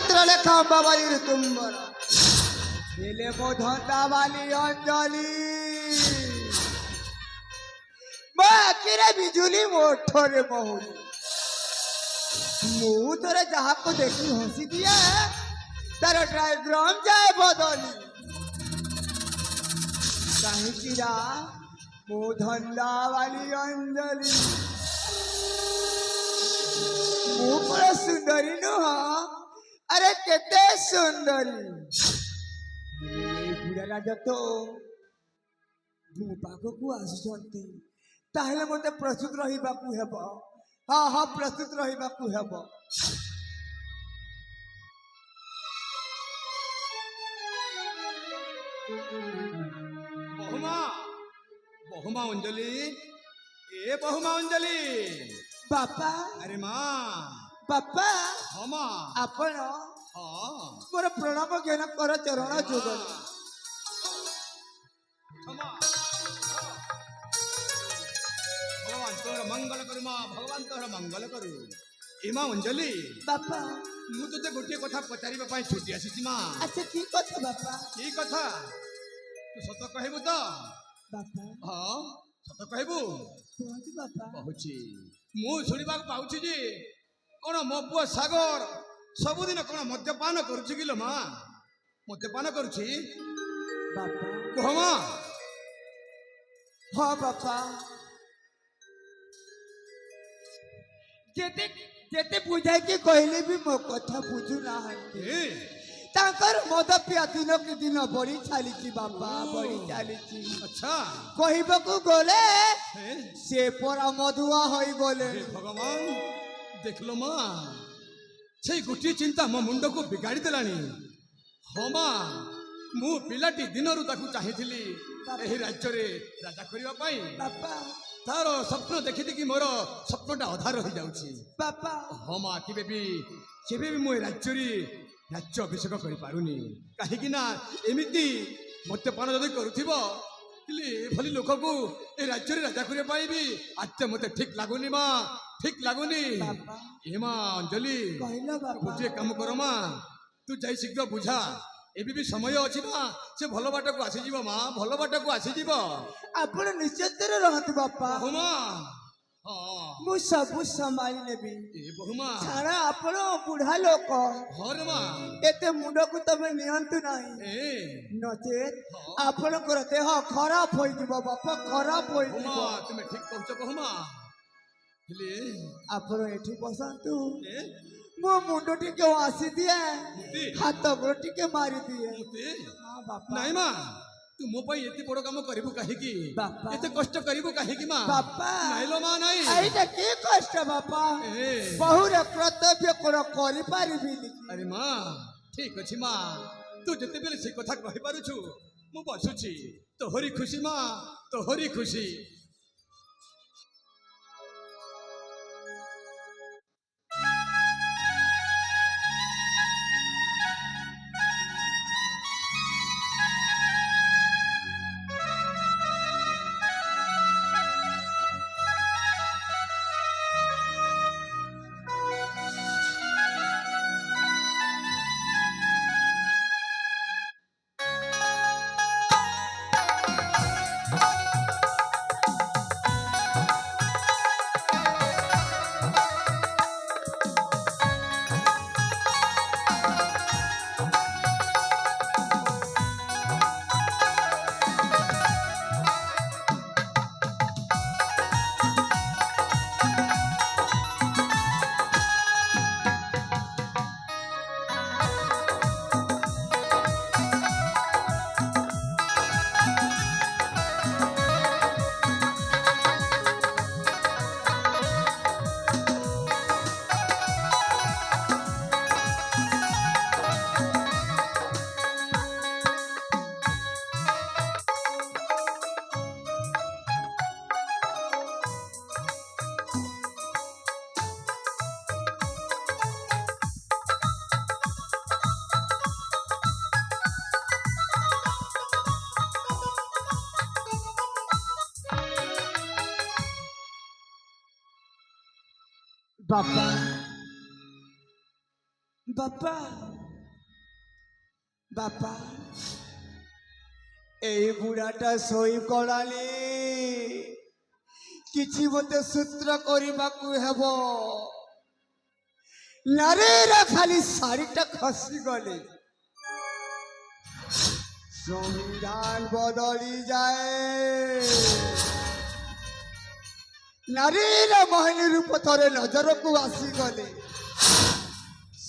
पत्र लेखा बाबाजी तुम्बर हेले मो धंदा वाली अंजलि बाकीरे बिजुली मोठरे बहु मु तोरे जहाँ को देखी हंसी दिया तार डायग्राम जाए बदली कहीं मो धंदा वाली अंजलि मु बड़ा सुंदरी नुह अरे केते सुंदरी बुढ़ा राजा तो मो पाखकू आसुचंती ताहले मते प्रस्तुत रहिबाकू हेबो हाँ हाँ प्रस्तुत रहिबाकू हेबो बहुमा बहुमा अंजलि ए बहुमा अंजलि बापा अरे माँ बापा हाँ माँ आपण हाँ मोर प्रणाम ज्ञान कर चरण जोगल भगवान तोर मंगल करू माँ भगवान तोर मंगल करू ए माँ अंजलि बापा मु तोते गोटे कथा पचारिबा पई छुटी आसीची माँ अच्छा की कथा बापा की कथा तू सत कहबू तो बापा हाँ सत कहबू कहती बापा कहूची मु शुणा पाऊँ जे कौन मो पुआ सागर सबुदिन कौन मद्यपान करुची कि माँ मद्यपान करुची बापा कह माँ हाँ बापा जेते जेते बुझाई के कहले भी मो कथा बुझु ना हंती ताकर मद पिया दिन के दिन बड़ी चालीची बापा बड़ी चालीची अच्छा कहबकू गले से परा मधुआ होई गले भगवान देख लो माँ से गोटे चिंता मो मुंड को बिगाड़ी देलानी हाँ माँ मु पिलाटी दिनरू ताकू चाहिथिली एही राज्य रे राजा करिवा पाई बापा तार स्वप्न देखी देखी मोर स्वप्नटा अधा रही जाउची बापा हाँ माँ केबे भी मु राज्य रे राज्य अभिषेक कर पारुनी कहीं ना एमती मद्यपान जदि करुथिबो भली लोक को ए राज्य रे राजा करिया पाइबी आज मते ठीक लागुनी माँ ठीक लागुनी ए माँ अंजलि गोटे काम कर माँ तू जाई शीघ्र बुझा एबी भी समय अच्छी ना से भल बाट को आसीज माँ भल बाट को आसीज आपण निश्चित रहतु बापा बहुमा मु सबु संभाली नेबी ए बहुमा छाड़ा आपण बुढ़ा लोक हर माँ एते मुंड को तमे नियंतु नाही नचेत आपण कर देह खराब होई दिबो बापा खराब होई दिबो तुमे ठीक कहछ बहुमा हेले आपण एठी बसंतु मो मुंड टिके आसी दिए हाथ गोड़ टिके मारी दिए हां बापा नहीं मां तू मो पई एते बड़ काम करिबु काहे की बापा एते कष्ट करिबु काहे की मां बापा नाइलो मां नहीं एटा के कष्ट बापा बहुर कर्तव्य कोन करि पारिबि अरे मां ठीक अछि मां तू जते बेले से कथा कहि पारु छु मु बसुछि तोहरी खुशी मां तोहरी खुशी बापा ବାପା ବାପା ଏଇ ବୁଢ଼ାଟା ଶୋଇ ପଡ଼ାଲି କିଛି ମତେ ସୂତ୍ର କରିବାକୁ ହେବ ନାରୀର ଖାଲି ଶାଢ଼ୀଟା ଖସିଗଲେ ସଂବିଧାନ ବଦଳି ଯାଏ ନାରୀର ମହିନୀ ରୂପ ଥରେ ନଜରକୁ ଆସିଗଲେ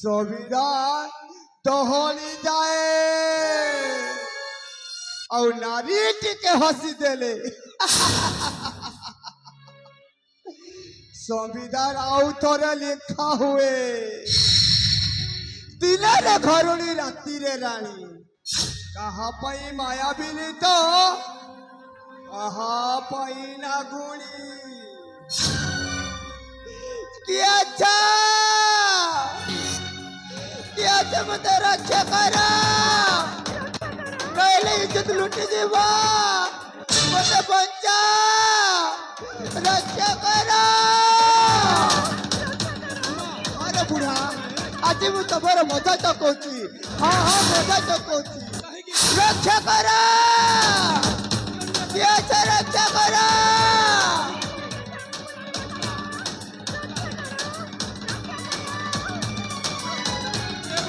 ସଂବିଧାନ ଦହଳି ଯାଏ ଆଉ ନାରୀ ଟିକେ ହସିଦେଲେ संविधान आउ थोड़े लिखा हुए दिने घरुणी राति रे रानी कहा पाई मायाबिनी तो कहा पाई नागुणी क्या मत रक्षा करा पहले इज्जत लुटी जीवा मत बचा रक्षा करा अरे बुढ़ा आज मु तमर मजा चकौची हाँ हाँ मजा चकौची रक्षा करा रक्षा करा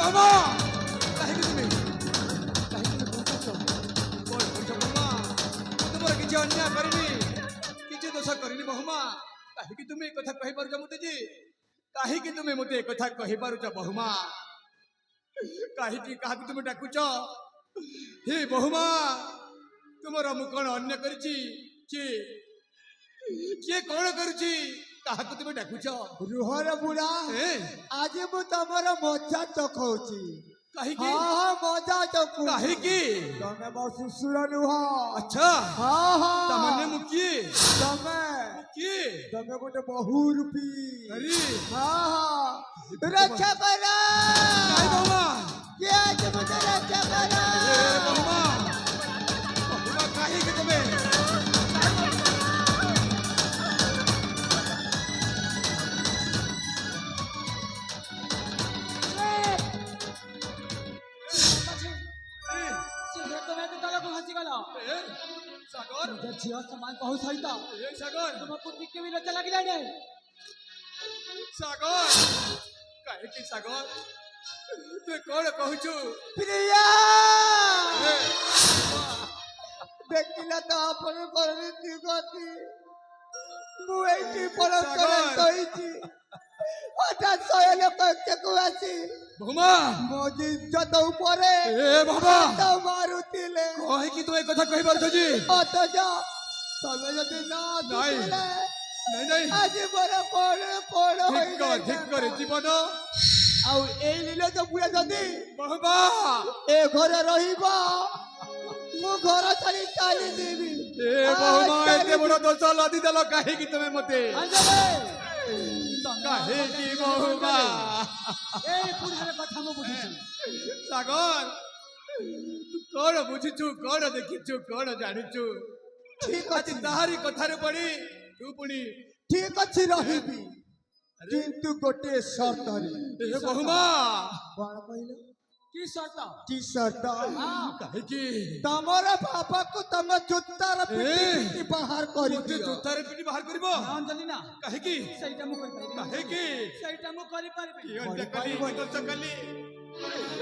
बाबा काहे कि तुम्हें किसी अन्याय करनी किसी दोष करनी बहुमा काहे तुम्हें एक कथा कहि पारुछ मते जी काहे तुम्हें मते एक कथा कहि पारुछ बहुमा काहे काहा तुम्हें डाकुछ हे बहुमा तुमर मु कौन अन्य करिछि किए कौन करुछि काहा तुम्हें डाकुछ रुहर बुढ़ा आज मु तमर मजा चखौची काहे हाँ हाँ मजा चखौ काहे की तमे मो सुसुर नुह अच्छा हाँ हाँ तमने मुकिए तमे गोटे बहुरूपी अरे हाँ हाँ रक्षा करा काय बाबा क्या आज मुझे रक्षा करा ए बहुमा काहे कि तुम्हें सागर झियो समान बहुत सही था सागर तुमको टिके भी लज्जा लगी नहीं सागर काहे कि सागर तू कौन कहूछु प्रिया देखिला तो अपन करनी गति मु एठी पर करे तोइची ओटा सोयले को आसी बहुमा मो इज्जत ऊपरे ए बाबा तो मारुतिले कहे कि तू एक कथा कहि पारछ जी तो जा तमे जदी ना नहीं नहीं नहीं आज बड़ा पड़ ठीक कर जीवन आउ ए लीले तो पूरा जदी बहुमा ए घरे रहिबा मु घर छाड़ी चाली देबी ए बहुमा एते बड़ दोष लदी देलो काहे कि तमे मते काहे कि बहुमा ए पुरहरे कथा मु बुझी सागर तू कौन बुझिछु कौन देखिछु कौन जानिछु ठीक आज ताहारी कथारे पड़ी तू पुणी ठीक अछि रहिबी किंतु गोटे शर्त रे ए बहुमा कोन कहले की शर्त की शर्त काहे कि तमर पापा को तम जुत्तार पिटी बाहर करी मते जुत्तार पिटी बाहर करबो हम जल्दी ना काहे कि सहीटा मु करि पाइबे काहे कि सहीटा मु करि पाइबे की अंत कली की तो कली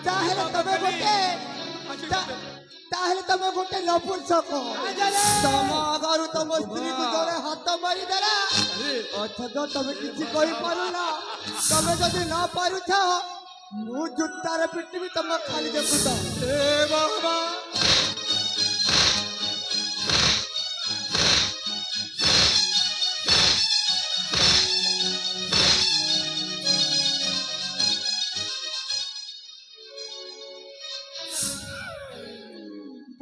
ताहेले तमे गोटे ताहेले तमे गोटे नपुंसक तम अगर तम स्त्री को जड़े हाथ मारी देला अथवा तमे किछि कहि पारु ना तमे जदी ना पारु छ मु जुत्तार पिटी भी तम खाली देखु त ए बाबा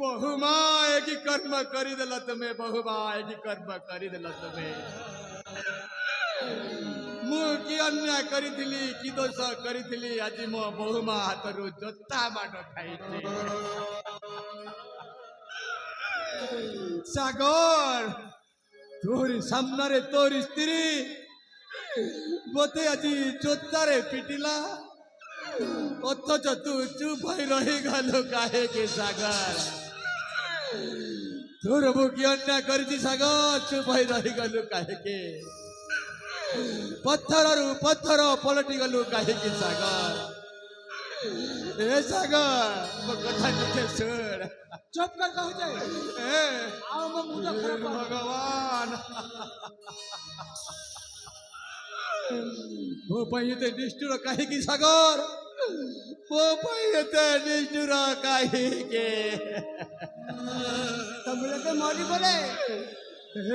बहुमा एक कर्म करी देला तुम्हें बहुमा एक कर्म करी देला तुम्हें मु की अन्याय करिथिली की दोष करिथिली आज मो बहुमा हाथरू जोता बाट खाइछि सागर तोरी सामने तोरी स्त्री बोते आज जोतारे पिटिला অথচ তু চুপ হয়ে রহি গেল কাহে কে সাগর তোর বুকি অন্যায় করেছি সাগর চুপ হয়ে রহি গেল কাহে কে পথরରୁ পথର পলটি গলু কাহে কে সাগর এ সাগর ମୋ କଥା ଟିକେ ଶୁଣ चुप कर कहू जे ଏ आओ मो मुंड खराब कर ଭଗବାନ ମୋ ପାଇଁ ଏତେ ନିଷ୍ଠୁର କାହିଁକି ସାଗର ମୋ ପାଇଁ ଏତେ ନିଷ୍ଠୁର କାହିଁକି तबले के मरी बोले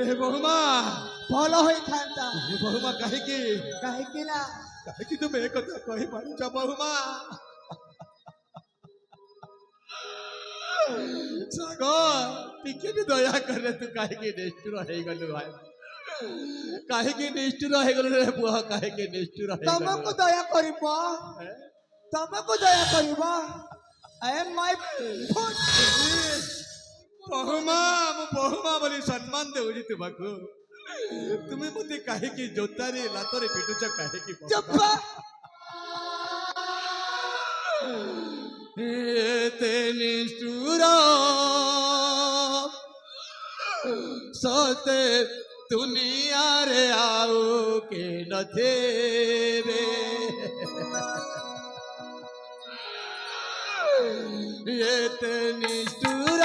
ଏ ବହୁମା ଭଲ होई थांता ଏ ବହୁମା କାହିଁକି काहे कि ना କାହିଁକି ତୁମେ ଏ କଥା କହିପାରୁଛ ବହୁମା ସାଗର ଟିକେ ବି ଦୟା କରେ ତୁ କାହିଁକି ନିଷ୍ଠୁର ହେଇଗଲୁ ଭାଇ କାହିଁକି ନିଷ୍ଠୁର ହେଇଗଲୁ ରେ ପୁଅ କାହିଁକି ନିଷ୍ଠୁର ହେଇଗଲୁ तुमको दया करिबो तुमको दया करिबो ए माय फुट बहुमा ମୁଁ ବହୁମା ବୋଲି ସମ୍ମାନ ଦେଉଛି ତୁମକୁ ତୁମେ ମୋତେ କାହିଁକି ଜୋତାରେ ଲାତରେ ପିଟୁଛ କାହିଁକି चुप ଏତେ ନିଷ୍ଠୁର ସତେ ଦୁନିଆରେ ଆଉ କେ ନଥିବେ ଏତେ ନିଷ୍ଠୁର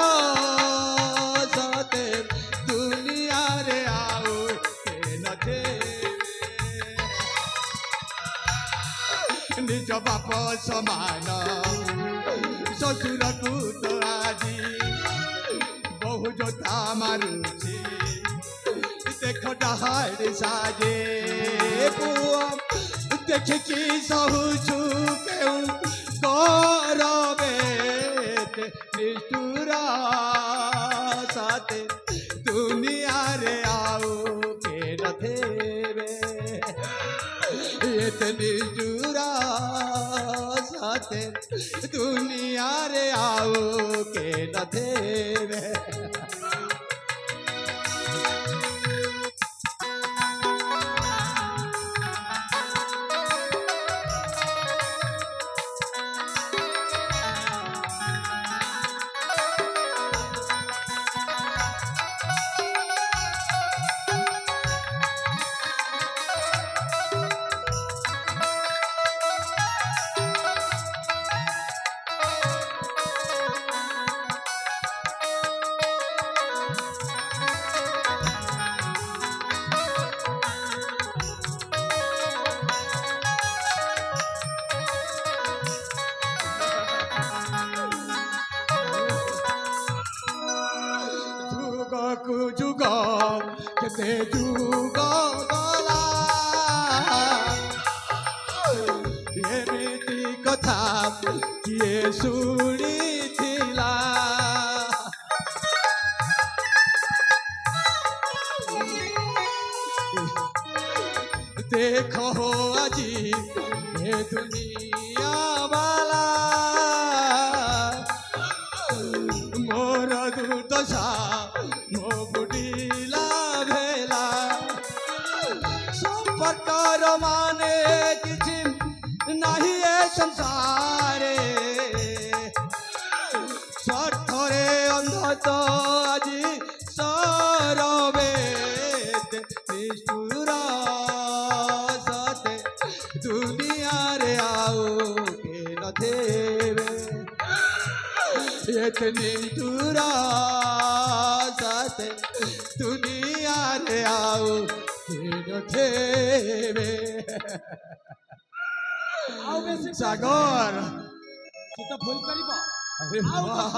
ସତେ ଦୁନିଆରେ ଆଉ କେ ନଥିବେ ନିଜ ବାପ ସମାନ ଶ୍ୱଶୁରକୁ ତ ଆଜି ବହୁ ଯୋତା ମାରୁଛି ଦେଖ ଡାହାଡ଼ି ସାଜେ ପୁଅ ଦେଖିକି ସହୁଛୁ କେଉଁ କରବେ ନିଷ୍ଠୁର ସାଥେ ଦୁନିଆରେ ଆଉ କେ ନଥିବେ ଏତେ ନିଷ୍ଠୁର ସାଥେ ଦୁନିଆରେ ଆଉ କେ ନଥିବେ ଯୁଗକୁ ଯୁଗ କେତେ ଯୁଗ ଗଲା ଏମିତି କଥା କିଏ ଶୁଣିଥିଲା ଦେଖ ଆଜି ଏ ଦୁନିଆ ବାଲା ମୋର ଦୁର୍ଦଶା ମୋ ବୁଡ଼ିଲା ଭେଲା ସମ୍ପର୍କର ମାନେ କିଛି ନାହିଁ ଏ ସଂସାରେ ସ୍ୱାର୍ଥରେ ଅନ୍ଧ ତ ଆଜି ସରବେ ନିଷ୍ଠୁର ସତେ ଦୁନିଆରେ ଆଉ କେ ନଥିବେ ଏତେ ନିଷ୍ଠୁର ସତେ ଦୁନିଆରେ ଆଉ କେ ନଥିବେ आओ बेसी ସାଗର तू तो भूल करिबो अरे आओ वाह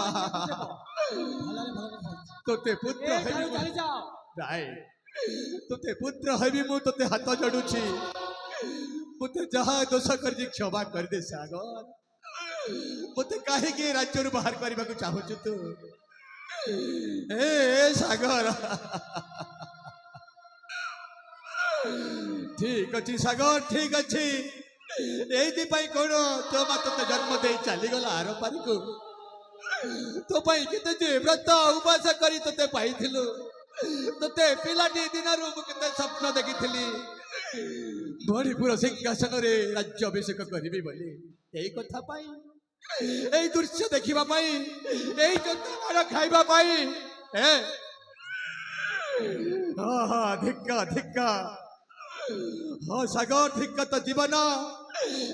भलरे भलरे ତୋତେ ପୁତ୍ର ए ହେବି चली चली जाओ ନାଇଁ ତୋତେ ପୁତ୍ର ହେବି ମୁଁ ତୋତେ ହାତ ଯୋଡୁଛି ମୋତେ ଯାହା ଦୋଷ କରିଛି କ୍ଷମା କରିଦେ ସାଗର ମୋତେ କାହିଁକି ଏ ରାଜ୍ୟରୁ ବାହାର କରିବାକୁ ଚାହୁଁଛୁ ତୁ ଏ ସାଗର ଠିକ ଅଛି ସାଗର ଠିକ ଅଛି ଏଇଥିପାଇଁ କଣ ତୋ ମା ତୋତେ ଜନ୍ମ ଦେଇ ଚାଲିଗଲା ଆର ପାରିକୁ ତୋ ପାଇଁ କେତେ ଯେ ବ୍ରତ ଉପବାସ କରି ତୋତେ ପାଇଥିଲୁ ତୋତେ ପିଲାଟି ଦିନରୁ ମୁଁ କେତେ ସ୍ୱପ୍ନ ଦେଖିଥିଲି ମଣିପୁର ସିଂହାସନରେ ରାଜ୍ୟାଭିଷେକ କରିବି ବୋଲି ଏଇ କଥା ପାଇଁ, ଏଇ ଦୃଶ୍ୟ ଦେଖିବା ପାଇଁ, ଏଇ ଚନ୍ଦ୍ରମାଳ ଖାଇବା ପାଇଁ। ଧିକ୍କା ଧିକ୍କା। ହଁ ସାଗର, ଧିକ୍କା ତ ଜୀବନ।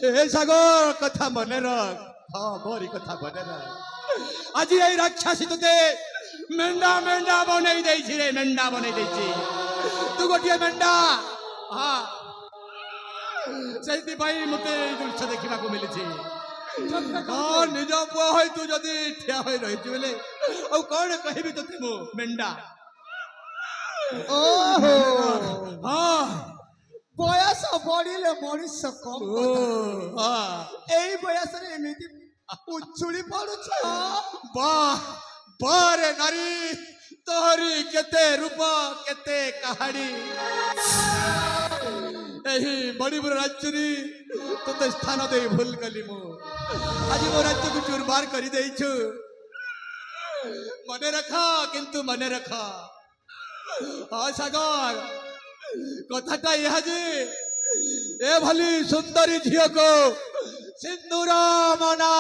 ଏ ସାଗର କଥା ମନେ ରଖ, ହଁ ମୋରି କଥା ମନେ ରଖ। ଆଜି ଏଇ ରାକ୍ଷାସୀ ତତେ ମେଣ୍ଢା ମେଣ୍ଢା ବନେଇ ଦେଇଛି ରେ, ମେଣ୍ଢା ବନେଇ ଦେଇଛି। ତୁ ଗୋଟିଏ ମେଣ୍ଢା। ହଁ, ସେଇଥିପାଇଁ ମତେ ଏଇ ଦୃଶ୍ୟ ଦେଖିବାକୁ ମିଳିଛି। ହଁ, ନିଜ ପୁଅ ହୋଇ ତୁ ଯଦି ଠିଆ ହୋଇ ରହିଛୁ ବୋଲେ ଆଉ କଣ କହିବି ତତେ ମୁଁ, ମେଣ୍ଢା। ଓହୋ, ହଁ, ବୟସ ବଢିଲେ ମଣିଷ କମ କଥା। ଏଇ ବୟସରେ ଏମିତି ଉଛୁଳି ପଡୁଛ। ବାରେ ନାରୀ, ତୋହରି କେତେ ରୂପ, କେତେ କାହାଣୀ। ଏହି ମଣିପୁର ରାଜ୍ୟରେ ତୋତେ ସ୍ଥାନ ଦେଇ ଭୁଲ କଲି ମୁଁ। ଆଜି ମୋ ରାଜ୍ୟକୁ ଚୁରମାର କରିଦେଇଛୁ। ମନେ ରଖ, କିନ୍ତୁ ମନେ ରଖ। ହଁ ସାଗର, କଥାଟା ଏହା ଯେ ଏଭଳି ସୁନ୍ଦରୀ ଝିଅକୁ ସିନ୍ଦୁର ମନା।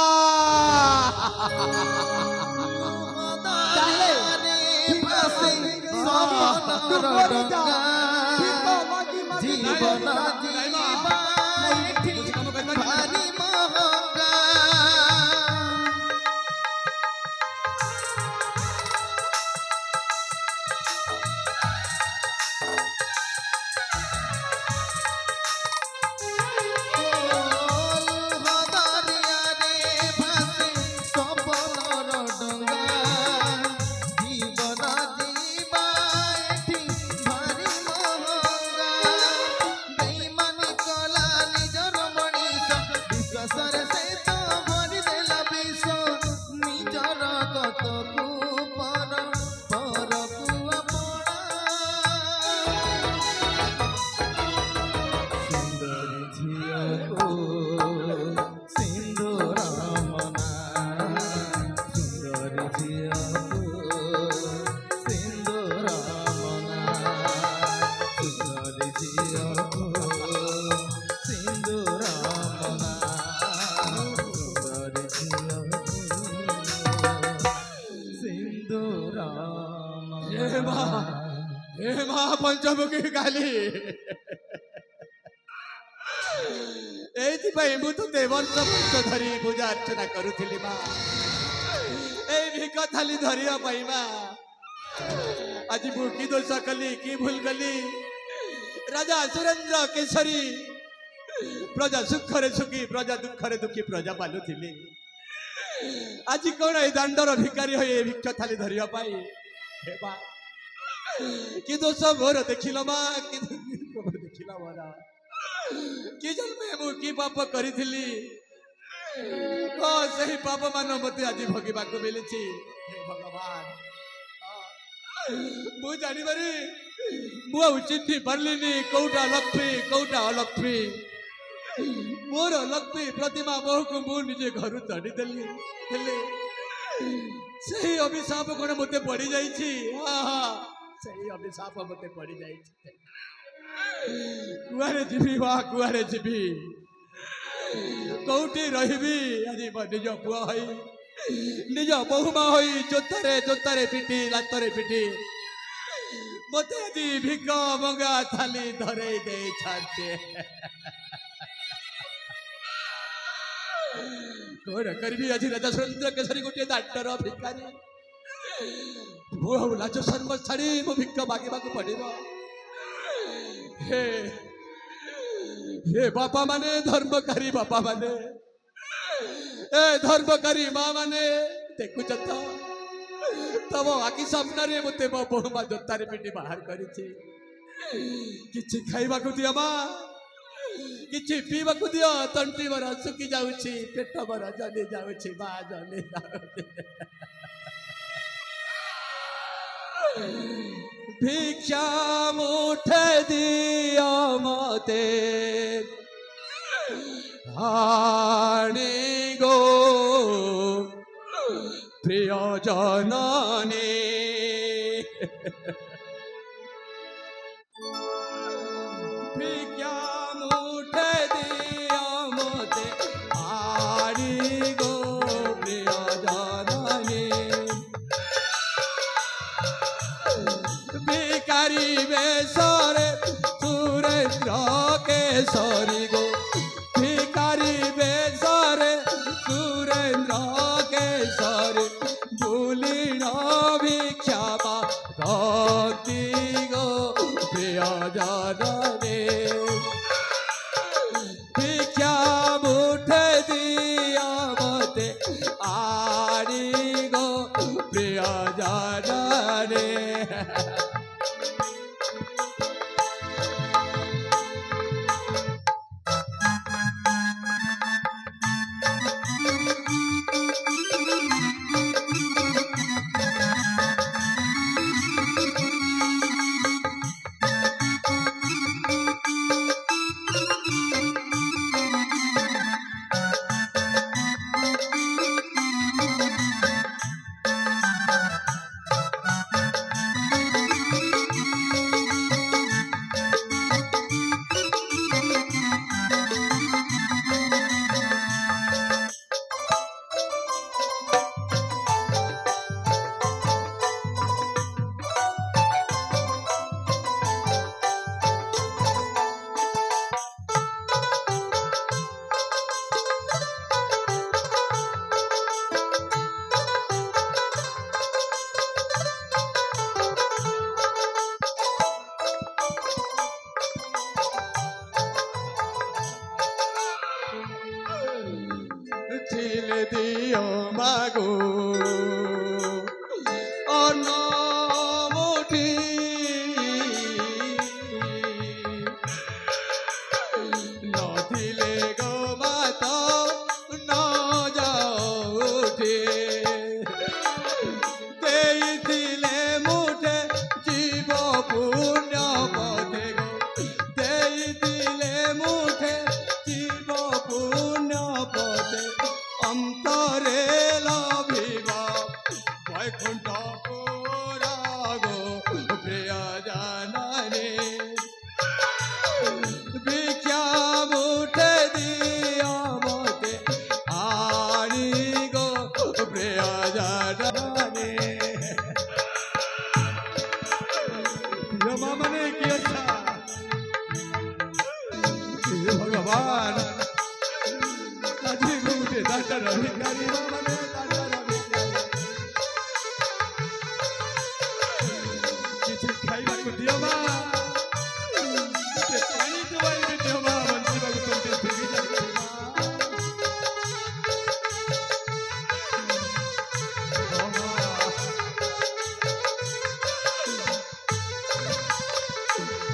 ପଞ୍ଚମୁଖୀ କାଲି এইଥିପାଇଁ ମୁଁ ତୋତେ ବର୍ଷ ବର୍ଷ ଧରି ପୂଜା ଅର୍ଚ୍ଚନା କରୁଥିଲି ମା, ଏଇ ଭିକ ଥାଲି ଧରିବା ପାଇଁ ମା। ଆଜି ମୁଁ କି ଦୋଷ କଲି, କି ଭୁଲ କଲି? ରାଜା ସୁରେନ୍ଦ୍ର କେଶରୀ ପ୍ରଜା ସୁଖରେ ସୁଖୀ, ପ୍ରଜା ଦୁଃଖରେ ଦୁଃଖୀ ପ୍ରଜା ପାଲୁଥିଲି। ଆଜି କଣ ଏଇ ଦାଣ୍ଡର ଭିକାରୀ ହୋଇ ଏ ଭିକ୍ଷ ଥାଲି ଧରିବା ପାଇଁ? ହେବା କି ଦୋଷ ମୋର ଦେଖିଲ ମା, କି ଦେଖିଲ ମୋର? କି ଜନ୍ମେ ମୁଁ କି ପାପ କରିଥିଲି? ସେହି ପାପ ମାନ ମତେ ଆଜି ଭୋଗିବାକୁ ମିଳିଛି। ହେ ଭଗବାନ, ମୁଁ ଜାଣିବାରେ ମୁଁ ଆଉ ଚିହ୍ନି ପାରିଲିନି କୋଉଟା ଲକ୍ଷ୍ମୀ, କୋଉଟା ଅଲକ୍ଷ୍ମୀ। ମୋର ଲକ୍ଷ୍ମୀ ପ୍ରତିମା ବୋହୂକୁ ମୁଁ ନିଜେ ଘରୁ ତଡ଼ିଦେଲି, ହେଲେ ସେହି ଅଭିଶାପ କଣ ମତେ ପଡ଼ିଯାଇଛି? ସେହି ଅଭିଶାପ ମତେ ପଡ଼ିଯାଇଛି। କୁଆଡ଼େ ଯିବି ବା, କୁଆଡ଼େ ଯିବି? କୋଉଠି ରହିବି? ଆଜି ମୋ ନିଜ ପୁଅ ହୋଇ, ନିଜ ବୋହୂମା ହୋଇ ଜୋତାରେ ଜୋତାରେ ପିଟି, ଲାତରେ ପିଟି ମତେ ଆଜି ଭିକ ମଙ୍ଗା ଥାଲି ଧରେଇ ଦେଇଛନ୍ତି। କଣ କରିବି? ଆଜି ରାଜା ସୁରେନ୍ଦ୍ର କେଶରୀ ଗୋଟିଏ ଦାଣ୍ଡର ଭିକାରୀ। ମୁଁ ଆଉ ଲାଜ ଶର୍ମ ଛାଡ଼ି ମୁଁ ଭିକ ମାଗିବାକୁ ପଡ଼ିବ। ହେ ବାପା ମାନେ, ଧର୍ମକାରୀ ବାପା ମାନେ, ଏ ଧର୍ମକାରୀ ମା ମାନେ, ଦେଖୁଛ ତ ତମ ଆଖି ସାମ୍ନାରେ ମତେ ମୋ ବୋହୂମା ଜୋତାରେ ପିଟି ବାହାର କରିଛି। କିଛି ଖାଇବାକୁ ଦିଅ ମା, କିଛି ପିଇବାକୁ ଦିଅ। ତଣ୍ଟି ମୋର ଶୁଖି ଯାଉଛି, ପେଟ ମୋର ଜଲି ଯାଉଛି ମା, ଜଲି ଯାଉଛି। ভিক্ষা মুঠে দিও মতে হানি গো প্রিয় জননী। ভিক্ষা दियो मागो অন্নমুঠি নদিলে গো মাত ন যাউঠে ଦେଇଥିଲେ মুঠে জীব পুণ্য পথে গো ଦେଇଥିଲେ মুঠে জীব পুণ্য পথে অন্তরে লভিব বৈকুণ্ঠ পুরাগ প্রিয় জাননে ভিক্ষা মুঠে দিও মতে আনি গো প্রিয় জাননে প্রিয় মা মানে কি আচ্ছা হে ভগবান আজি মুঠে দাঁড়ার ভিখারি মা মানে দাঁড়ার ভিখারি কিছু খাইବାକୁ ଦିଅ ମା ଟିକେ ପାଣି ଟୁବାଇବି ଦିଅ ମା ବଞ୍ଚିବାକୁ ତୁମେ ସୁବିଧା କର ମା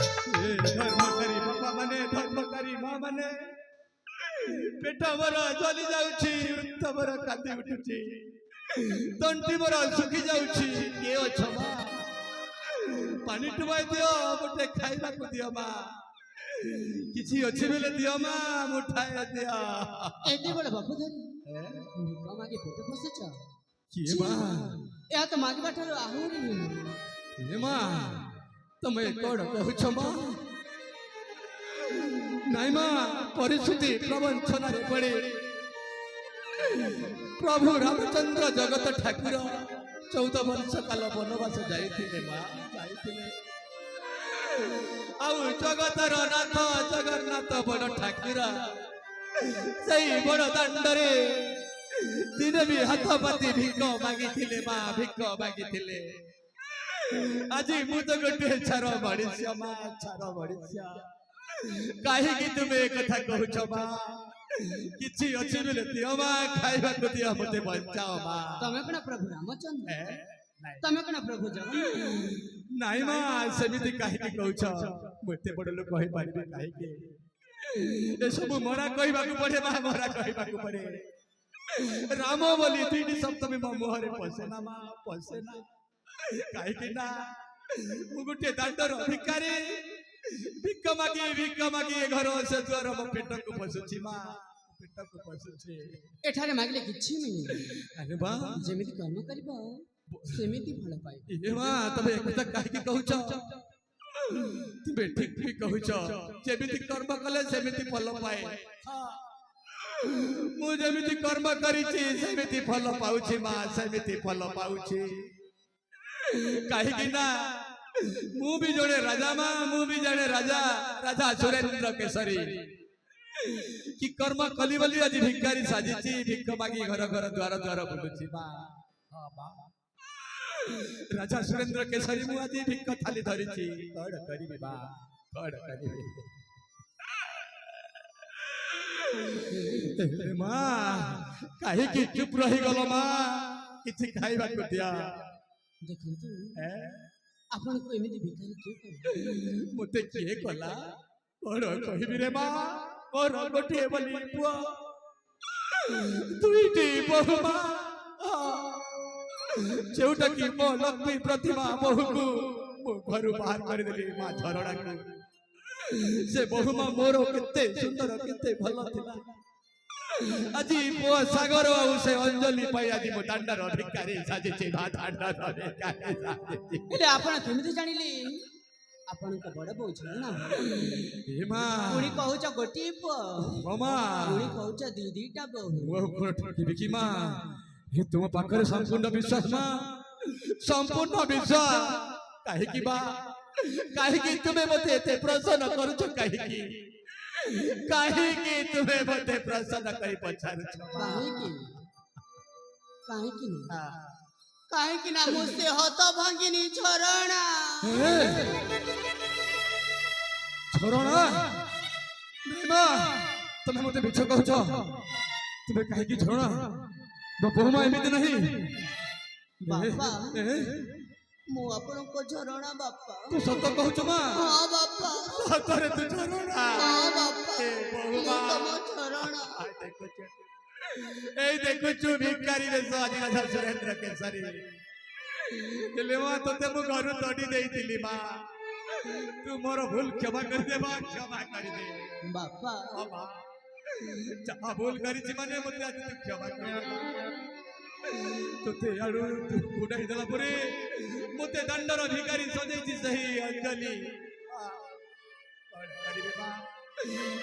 ଧର୍ମକାରୀ ବାପା ମାନେ ଧର୍ମକାରୀ ମା ମାନେ ପେଟ ମୋର ଜଳି ଯାଉଛି ବୃତ୍ତ ମୋର କାନ୍ଦି ଉଠୁଛି ତଣ୍ଟି ମୋର ଶୁଖି ଯାଉଛି କିଏ ଅଛ ମା ପାଣି ଟୁବାଇ ଦିଅ ଗୋଟେ ଖାଇବାକୁ ଦିଅ ମା କିଛି ଅଛି ବେଲେ ଦିଅ ମା ମୁଠାଏ ଦିଅ ଏତେ ବଡ଼ ବାପୁ ଧରି ଭିକ ମାଗି ପେଟ ପୋଷୁଛ କିଏ ମା ଏହା ତ ମାଗିବା ଠାରୁ ଆହୁରି କିଏ ମା ତମେ କଣ କହୁଛ ମା ନାଇଁ ମା ପରିସ୍ଥିତି ପ୍ରବଞ୍ଚନାରେ ପଡି ପ୍ରଭୁ ରାମଚନ୍ଦ୍ର ଜଗତ ଠାକୁର 14 ବର୍ଷ କାଳ ବନବାସ ଯାଇଥିଲେ ମା ଯାଇଥିଲେ ଆଉ ଜଗତର ନାଥ ଜଗନ୍ନାଥ ବଡ଼ ଠାକୁର ସେଇ ବଡ଼ ଦାଣ୍ଡରେ ଦିନେ ବି ହାତ ପାତି ଭିକ ମାଗିଥିଲେ ମା ଭିକ ମାଗିଥିଲେ ଆଜି ମୁଁ ତ ଗୋଟେ ଛାର ମଣିଷ ମା ଛାର ମଣିଷ କାହିଁକି ତୁମେ ଏ କଥା କହୁଛ ମା କିଛି ଅଛି ବେଲେ ଦିଅ ମା ଖାଇବାକୁ ଦିଅ ମତେ ବଞ୍ଚାଅ ମା ତମେ କଣ ପ୍ରଭୁ ରାମଚନ୍ଦ୍ର ତମେ କଣ ପ୍ରଭୁ ଜଗନ୍ନାଥ ନାଇଁ ମା ସେମିତି କାହିଁକି କହୁଛ ମୁଁ ଏତେ ବଡ଼ ଲୋକ କହିପାରିବି କାହିଁକି ଏସବୁ ମରା କହିବାକୁ ପଡେ ମା ମରା କହିବାକୁ ପଡେ ରାମ ବୋଲି ତିନି ସପ୍ତମୀ ମୋ ମୁହଁରେ ପଶେ ନା ମା ପଶେ ନା କାହିଁକି ନା ମୁଁ ଗୋଟେ ଦାଣ୍ଡର ଭିକାରୀ ଭିକ ମାଗି ଏ ଘର ସେ ଦ୍ୱାର ମୋ ପେଟକୁ ପଶୁଛି ମା ପେଟକୁ ପଶୁଛି ଏଠାରେ ମାଗିଲେ କିଛି ମିଳିବ ଆରେ ବା ଯେମିତି କର୍ମ କରିବ ସେମିତି ଫଳ ପାଇବ ଏ ମା ତମେ ଏକଥା କାହିଁକି କହୁଛ ତୁମେ ଠିକ ଠିକ କହୁଛ ଯେମିତି କର୍ମ କଲେ ସେମିତି ଫଳ ପାଏ ମୁଁ ଯେମିତି କର୍ମ କରିଛି ସେମିତି ଫଳ ପାଉଛି ମା ସେମିତି ଫଳ ପାଉଛି କାହିଁକି ନା ମୁଁ ବି ଜଣେ ରାଜା ମା ମୁଁ ବି ଜଣେ ରାଜା ରାଜା ସୁରେନ୍ଦ୍ର କେଶରୀ କି କର୍ମ କଲି ବୋଲି ଆଜି ଭିକାରୀ ସାଜିଛି ଭିକ ମାଗି ଘର ଘର ଦ୍ୱାର ଦ୍ୱାର ବୁଲୁଛି ମା ରାଜା ସୁରେନ୍ଦ୍ର କେଶରୀ ମୁଁ ଆଜି ଭିକ ଥାଲି ଧରିଛି କଣ କରିବି ମା କଣ କରିବି ମା କାହିଁକି ଚୁପ ରହିଗଲ ମା କିଛି ଖାଇବାକୁ ଦିଅ ଦେଖନ୍ତୁ ଆପଣଙ୍କୁ ଏମିତି ଭିକାରୀ କିଏ କଲା ମତେ କିଏ କଲା କଣ କହିବି ରେ ମା ମୋର ଗୋଟିଏ ବୋଲି ପୁଅ ଦୁଇଟି ବୋହୂ ମା ଯେଉଁଟା କି ମୋ ଲକ୍ଷ୍ମୀ ପ୍ରତିମା ବୋହୂକୁ ମୁଁ ଘରୁ ବାହାର କରିଦେଲି ମା ଝରଣାକୁ ସେ ବୋହୂ ମା ମୋର କେତେ ସୁନ୍ଦର କେତେ ଭଲ ଥିଲା ଆଜି ପୁଅ ସାଗର ଆଉ ସେ ଅଞ୍ଜଳି ପାଇଁ ଆଜି ମୁଁ ଦାଣ୍ଡର ଭିକାରୀ ସାଜିଛି ମା ଦାଣ୍ଡର ଭିକାରୀ ସାଜିଛି ହେଲେ ଆପଣ କେମିତି ଜାଣିଲେ ଆପଣଙ୍କ ବଡ଼ ବୋଉ ଝରଣା ଏ ମା ପୁଣି କହୁଛ ଗୋଟିଏ ପୁଅ ମା ପୁଣି କହୁଛ ଦିଟା ବୋହୂ ମୁଁ ଠକିବି କି ମା ଏ ତୁମ ପାଖରେ ସମ୍ପୂର୍ଣ୍ଣ ବିଶ୍ୱାସ ମା ସମ୍ପୂର୍ଣ୍ଣ ବିଶ୍ୱାସ କାହିଁକି ବା କାହିଁକି ତୁମେ ମତେ ଏତେ ପ୍ରସନ୍ନ କରୁଛ କାହିଁକି କାହିଁକି ତୁମେ ମତେ ପ୍ରସନ୍ନ କରି ପଚାରୁଛ କାହିଁକି କାହିଁକି ନା କାହିଁକି ନା ମୁଁ ସେ ହତ ଭାଙ୍ଗିନି ଝରଣା ଝରଣା ମା ତମେ ମତେ ମିଛ କହୁଛ ତୁମେ କାହିଁକି ଝରଣା बहुमा एमिति नहीं बापा ए, ମୁଁ ଆପଣଙ୍କ ଝରଣା ବାପା। तू सत कहूच माँ ହଁ ବାପା सतरे तू झरणा ହଁ ବାପା ए ମୁଁ बहुमा ତମ ଝରଣା। এই দেখুଛୁ ভিକାରୀ ବେଶ ଆଜି ରାଜା ସୁରେନ୍ଦ୍ର କେଶରୀ ହେଲେ ମା ତତେ ମୁଁ ଘରୁ ତଡ଼ି ଦେଇଥିଲି ମା ତୁ ମୋର ଭୁଲ କ୍ଷମା କରିଦେ ମା କ୍ଷମା କରିଦେ ବାପା ହଁ ମା ଯାହା ଭୁଲ କରିଛି ମାନେ ମୋତେ ଆଜି ତୁ କ୍ଷମା କରିଦେ ତୋତେ ଆଡୁ ତୁ ଉଡ଼ାଇ ଦେଲା ପରେ ମୋତେ ଦଣ୍ଡର ଭିକାରୀ ସଜେଇଛି ସେହି ଅଞ୍ଜଲି କଣ କରିବେ ମା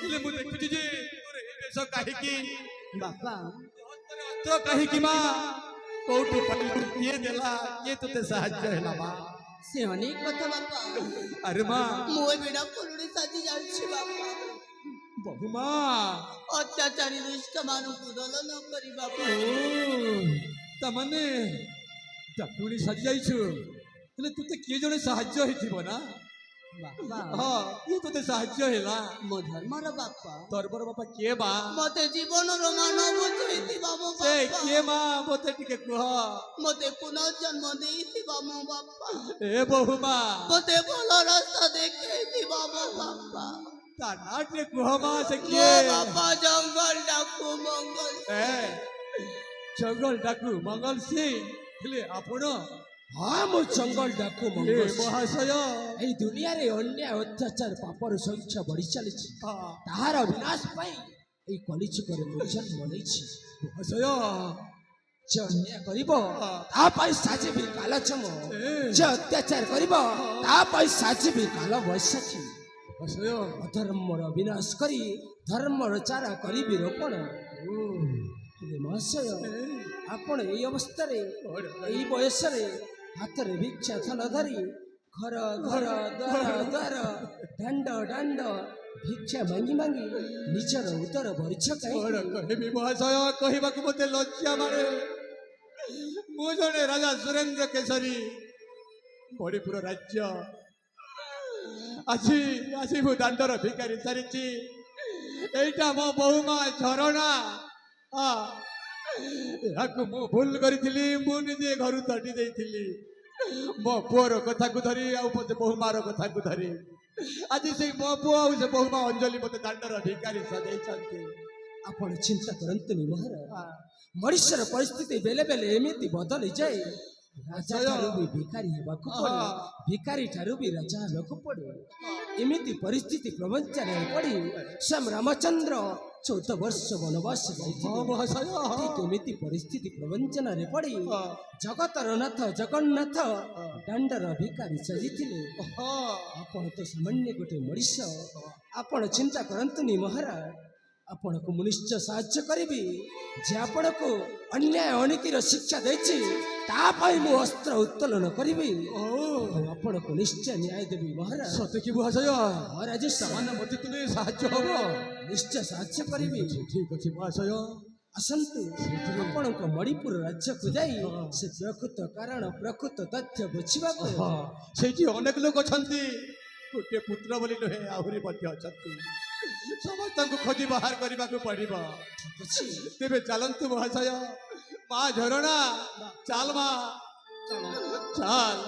ହେଲେ ମୁଁ ଦେଖୁଛି ଯେ ତୋର ଏ ବେଶ କାହିଁକି ବାପା ଅସ୍ତ୍ର କାହିଁକି ମା କୋଉଠୁ ପାଇଲୁ କିଏ ଦେଲା କିଏ ତୋତେ ସାହାଯ୍ୟ ହେଲା ମା ସେ ଅନେକ କଥା ବାପା ଆରେ ମା ମୁଁ ଏ ବିନା କରୁଣି ସାଜି ଯାଉଛି ବାପା। ବହୁ ମା ଅତ୍ୟାଚାରୀ ଦୁଷ୍ଟ ମାନଙ୍କୁ ଦଲନ କରି ବାପା। ତାମାନେ ଡାକୁଣି ସାଜି ଯାଇଛୁ ହେଲେ ତୋତେ କିଏ ଜଣେ ସାହାଯ୍ୟ ହେଇଥିବ ନା ବାପା ହଁ କିଏ ତୋତେ ସାହାଯ୍ୟ ହେଲା ମୋ ଧର୍ମର ବାପା ତର୍ବର ବାପା କିଏ ମା ମତେ ଜୀବନର ମାନ ବୁଝେଇଥିବା ମୋ ସେ ବାପା। କିଏ ମା ମୋତେ ଟିକେ କୁହ ମତେ ପୁନର୍ଜନ୍ମ ଦେଇଥିବା ମୋ ବାପା। ଏ ବହୁ ମା ମତେ ଭଲ ରାସ୍ତା ଦେଖେଇଥିବା ମୋ ବାପା। ତା ନାଁ ଟିକେ କୁହ ମା ସେ ମୋ କିଏ ବାପା ଜଙ୍ଗଲ ଡାକୁ ମଙ୍ଗଲ। ଏ ଜଙ୍ଗଲ ଡାକୁ ମଙ୍ଗଲ ସିଂ ହେଲେ ଆପଣ ହଁ ମୁଁ ଜଙ୍ଗଲ ଡାକୁ ଏ ମଙ୍ଗଳ ମହାଶୟ এই ଦୁନିଆରେ ଅନ୍ୟାୟ ଅତ୍ୟାଚାର ପାପର ସଂଖ୍ୟା ବଢି ଚାଲିଛି ହଁ, ତାହାର ବିନାଶ ପାଇଁ এই କଳିଯୁଗରେ ମୁଁ ଜନ୍ମ ନେଇଛି ମହାଶୟ ଯେ ଅନ୍ୟାୟ କରିବ ତା ପାଇଁ ସାଜିବି କାଲଚମ ଯେ ଅତ୍ୟାଚାର କରିବ ତା ପାଇଁ ସାଜିବି କାଳ ବୈଶାଖୀ ମହାଶୟ ଅଧର୍ମର ବିନାଶ କରି ଧର୍ମର ଚାରା କରିବି ରୋପଣ ହେଲେ ମହାଶୟ ଆପଣ ଏଇ ଅବସ୍ଥାରେ ଏଇ ବୟସରେ ହାତରେ ଭିକ୍ଷା ଥଲ ଧରି ଘର ଘର ଦ୍ୱାର ଦ୍ୱାର ଦାଣ୍ଡ ଦାଣ୍ଡ ଭିକ୍ଷା ମାଗି ମାଗି ନିଜର ଉଦର ଭରିଛ କଣ କାହିଁକି କହିବି ମହାଶୟ କହିବାକୁ ମୋତେ ଲଜ୍ଜା ମାରେ ମୁଁ ଜଣେ ରାଜା ସୁରେନ୍ଦ୍ର କେଶରୀ ମଣିପୁର ରାଜ୍ୟ ଆଜି ଆଜି ମୁଁ ଦାଣ୍ଡର ଭିକାରୀ ସାରିଛି ଏଇଟା ମୋ ବୋହୂମା ଝରଣା ଏହାକୁ ମୁଁ ଭୁଲ କରିଥିଲି ମୁଁ ନିଜେ ଘରୁ ତଡ଼ି ଦେଇଥିଲି ମୋ ପୁଅର କଥାକୁ ଧରି ଆଉ ମୋତେ ବୋହୂମାର କଥାକୁ ଧରି ଆଜି ସେଇ ମୋ ପୁଅ ଆଉ ସେ ବୋହୂମା ଅଞ୍ଜଳି ମୋତେ ଦାଣ୍ଡର ଭିକାରୀ ସଜେଇଛନ୍ତି ଆପଣ ଚିନ୍ତା କରନ୍ତୁନି ମହାରାଜ ମଣିଷର ପରିସ୍ଥିତି ବେଲେ ବେଲେ ଏମିତି ବଦଳି ଯାଏ ରାଜା ଠାରୁ ବି ଭିକାରୀ ହେବାକୁ ପଡେ ଭିକାରୀ ଠାରୁ ବି ରାଜା ହେବାକୁ ପଡେ ଏମିତି ପରିସ୍ଥିତି ପ୍ରବଞ୍ଚନାରେ ପଡି ସ୍ୱୟଂ ରାମଚନ୍ଦ୍ର 14 ବର୍ଷ ବନବାସ ଯାଇଥିଲେ ମହାଶୟ ଠିକ ଏମିତି ପରିସ୍ଥିତି ପ୍ରବଞ୍ଚନାରେ ପଡି ଜଗତର ନାଥ ଜଗନ୍ନାଥ ଦାଣ୍ଡର ଭିକାରୀ ସାଜିଥିଲେ ଆପଣ ତ ସାମାନ୍ୟ ଗୋଟେ ମଣିଷ ଆପଣ ଚିନ୍ତା କରନ୍ତୁନି ମହାରାଜ ଆପଣଙ୍କୁ ମୁଁ ନିଶ୍ଚୟ ସାହାଯ୍ୟ କରିବି ଯେ ଆପଣଙ୍କୁ ଅନ୍ୟାୟ ଅନୀତିର ଶିକ୍ଷା ଦେଇଛି ତା ପାଇଁ ମୁଁ ଅସ୍ତ୍ର ଉତ୍ତୋଳନ କରିବି ଆଉ ଆପଣଙ୍କୁ ନିଶ୍ଚୟ ନ୍ୟାୟ ଦେବି ମହାରାଜ ସତେ କି ମହାଶୟ ମହାରାଜ ମାନେ ମୋତେ ତୁମେ ସାହାଯ୍ୟ ହବ ନିଶ୍ଚୟ ସାହାଯ୍ୟ କରିବି ଠିକ ଅଛି ମହାଶୟ ଆସନ୍ତୁ ଆପଣଙ୍କ ମଣିପୁର ରାଜ୍ୟକୁ ଯାଇ ସେ ପ୍ରକୃତ କାରଣ ପ୍ରକୃତ ତଥ୍ୟ ବୁଝିବାକୁ ସେଇଠି ଅନେକ ଲୋକ ଅଛନ୍ତି ଗୋଟିଏ ପୁତ୍ର ବୋଲି ନୁହେଁ ଆହୁରି ମଧ୍ୟ ଅଛନ୍ତି ସମସ୍ତଙ୍କୁ ଖୋଜି ବାହାର କରିବାକୁ ପଡିବ ଅଛି ତେବେ ଚାଲନ୍ତୁ ମହାଶୟ ମା ଝରଣା ଚାଲ ମା ଚାଲ